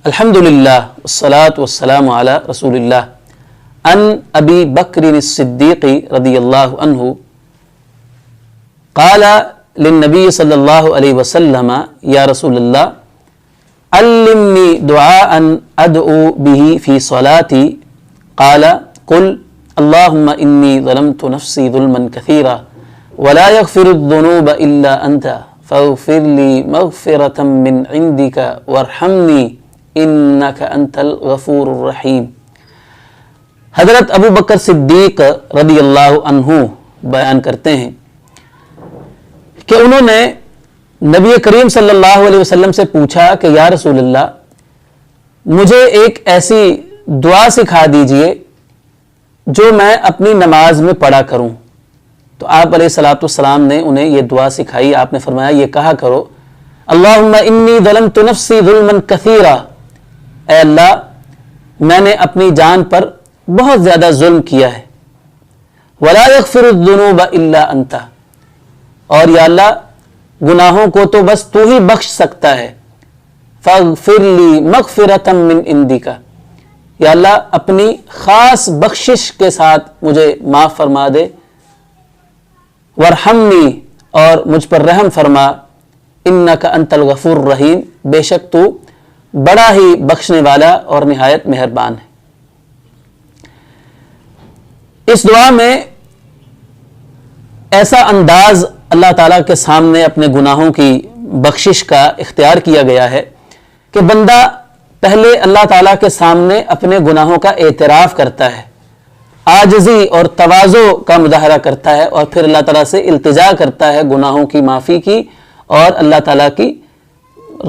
الحمدللہ والصلاة والسلام علی رسول اللہ ان ابی بکر الصدیق رضی اللہ عنہ قال للنبی صلی اللہ علیہ وسلم یا رسول اللہ علمنی دعاء ادعو به فی صلاتی قال قل اللہم انی ظلمت نفسی ظلما کثیرا ولا یغفر الذنوب الا انت فاغفر لی مغفرة من عندک وارحمنی انک انت الغفور الرحیم۔ حضرت ابو بکر صدیق رضی اللہ عنہ بیان کرتے ہیں کہ انہوں نے نبی کریم صلی اللہ علیہ وسلم سے پوچھا کہ یا رسول اللہ مجھے ایک ایسی دعا سکھا دیجئے جو میں اپنی نماز میں پڑھا کروں۔ تو آپ علیہ الصلوۃ والسلام نے انہیں یہ دعا سکھائی۔ آپ نے فرمایا یہ کہا کرو اللہم انی ظلمت نفسی ظلما کثیرا، اے اللہ میں نے اپنی جان پر بہت زیادہ ظلم کیا ہے، ولا یغفر الذنوب الا انت، اور یا اللہ گناہوں کو تو بس تو ہی بخش سکتا ہے، فاغفر لی مغفرۃ من عندک، یا اللہ اپنی خاص بخشش کے ساتھ مجھے معاف فرما دے، وارحمنی اور مجھ پر رحم فرما، انک انت الغفور الرحیم، بے شک تو بڑا ہی بخشنے والا اور نہایت مہربان ہے۔ اس دعا میں ایسا انداز اللہ تعالیٰ کے سامنے اپنے گناہوں کی بخشش کا اختیار کیا گیا ہے کہ بندہ پہلے اللہ تعالیٰ کے سامنے اپنے گناہوں کا اعتراف کرتا ہے، عاجزی اور تواضع کا مظاہرہ کرتا ہے، اور پھر اللہ تعالیٰ سے التجا کرتا ہے گناہوں کی معافی کی اور اللہ تعالیٰ کی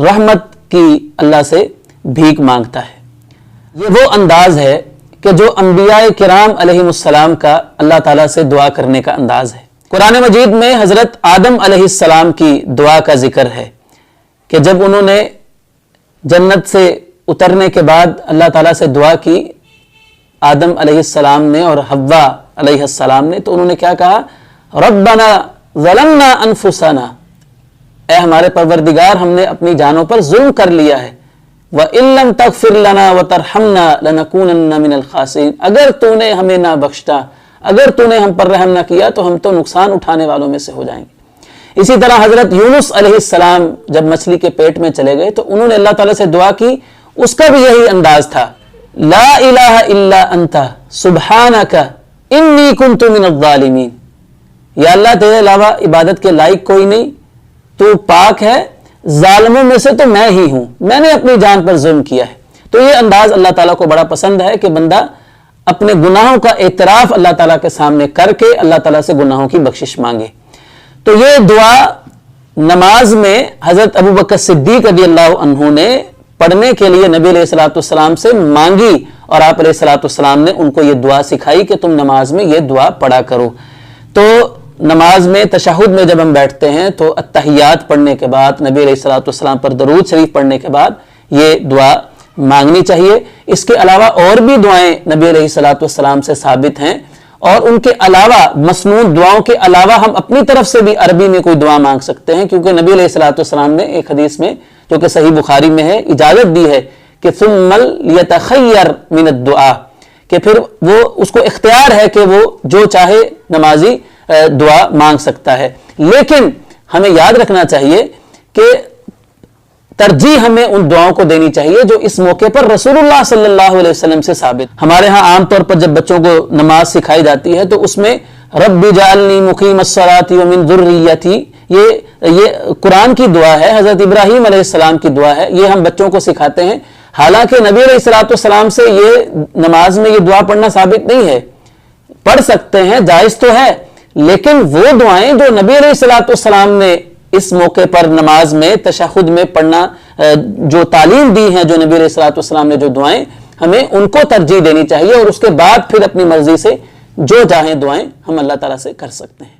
رحمت کی اللہ سے بھیک مانگتا ہے۔ یہ وہ انداز ہے کہ جو انبیاء کرام علیہ السلام کا اللہ تعالیٰ سے دعا کرنے کا انداز ہے۔ قرآن مجید میں حضرت آدم علیہ السلام کی دعا کا ذکر ہے کہ جب انہوں نے جنت سے اترنے کے بعد اللہ تعالیٰ سے دعا کی، آدم علیہ السلام نے اور حوا علیہ السلام نے، تو انہوں نے کیا کہا؟ ربنا ظلمنا انفسنا، اے ہمارے پروردگار ہم نے اپنی جانوں پر ظلم کر لیا ہے، وَإِن لَّمْ تَغْفِرْ لَنَا وَتَرْحَمْنَا لَنَكُونَنَّ مِنَ الْخَاسِرِينَ، اگر تو نے ہمیں نہ بخشتا، اگر تو نے ہم پر رحم نہ کیا تو ہم تو نقصان اٹھانے والوں میں سے ہو جائیں گے۔ اسی طرح حضرت یونس علیہ السلام جب مچھلی کے پیٹ میں چلے گئے تو انہوں نے اللہ تعالیٰ سے دعا کی، اس کا بھی یہی انداز تھا، لا الہ الا انت سبحانک انی کنت من الظالمین، یا اللہ تیرے علاوہ عبادت کے لائق کوئی نہیں، تو پاک ہے، ظالموں میں سے تو میں ہی ہوں، میں نے اپنی جان پر ظلم کیا ہے۔ تو یہ انداز اللہ تعالیٰ کو بڑا پسند ہے کہ بندہ اپنے گناہوں کا اعتراف اللہ تعالیٰ کے سامنے کر کے اللہ تعالیٰ سے گناہوں کی بخشش مانگے۔ تو یہ دعا نماز میں حضرت ابو بکر صدیق رضی اللہ عنہ نے پڑھنے کے لیے نبی علیہ الصلوۃ والسلام سے مانگی، اور آپ علیہ الصلوۃ والسلام نے ان کو یہ دعا سکھائی کہ تم نماز میں یہ دعا پڑھا کرو۔ تو نماز میں تشہد میں جب ہم بیٹھتے ہیں تو التحیات پڑھنے کے بعد نبی علیہ الصلوۃ والسلام پر درود شریف پڑھنے کے بعد یہ دعا مانگنی چاہیے۔ اس کے علاوہ اور بھی دعائیں نبی علیہ الصلوۃ والسلام سے ثابت ہیں، اور ان کے علاوہ مسنون دعاؤں کے علاوہ ہم اپنی طرف سے بھی عربی میں کوئی دعا مانگ سکتے ہیں، کیونکہ نبی علیہ الصلوۃ والسلام نے ایک حدیث میں جو کہ صحیح بخاری میں ہے اجازت دی ہے کہ ثم لیتخیر من الدعاء، کہ پھر وہ اس کو اختیار ہے کہ وہ جو چاہے نمازی دعا مانگ سکتا ہے، لیکن ہمیں یاد رکھنا چاہیے کہ ترجیح ہمیں ان دعاؤں کو دینی چاہیے جو اس موقع پر رسول اللہ صلی اللہ علیہ وسلم سے ثابت۔ ہمارے ہاں عام طور پر جب بچوں کو نماز سکھائی جاتی ہے تو اس میں رب اجعلنی مقیم الصلاۃ ومن ذریتی، یہ قرآن کی دعا ہے، حضرت ابراہیم علیہ السلام کی دعا ہے، یہ ہم بچوں کو سکھاتے ہیں۔ حالانکہ نبی علیہ الصلوۃ والسلام سے یہ نماز میں یہ دعا پڑھنا ثابت نہیں ہے، پڑھ سکتے ہیں، جائز تو ہے، لیکن وہ دعائیں جو نبی علیہ الصلوۃ والسلام نے اس موقع پر نماز میں تشہد میں پڑھنا جو تعلیم دی ہیں، جو نبی علیہ الصلوۃ والسلام نے جو دعائیں، ہمیں ان کو ترجیح دینی چاہیے، اور اس کے بعد پھر اپنی مرضی سے جو چاہیں دعائیں ہم اللہ تعالیٰ سے کر سکتے ہیں۔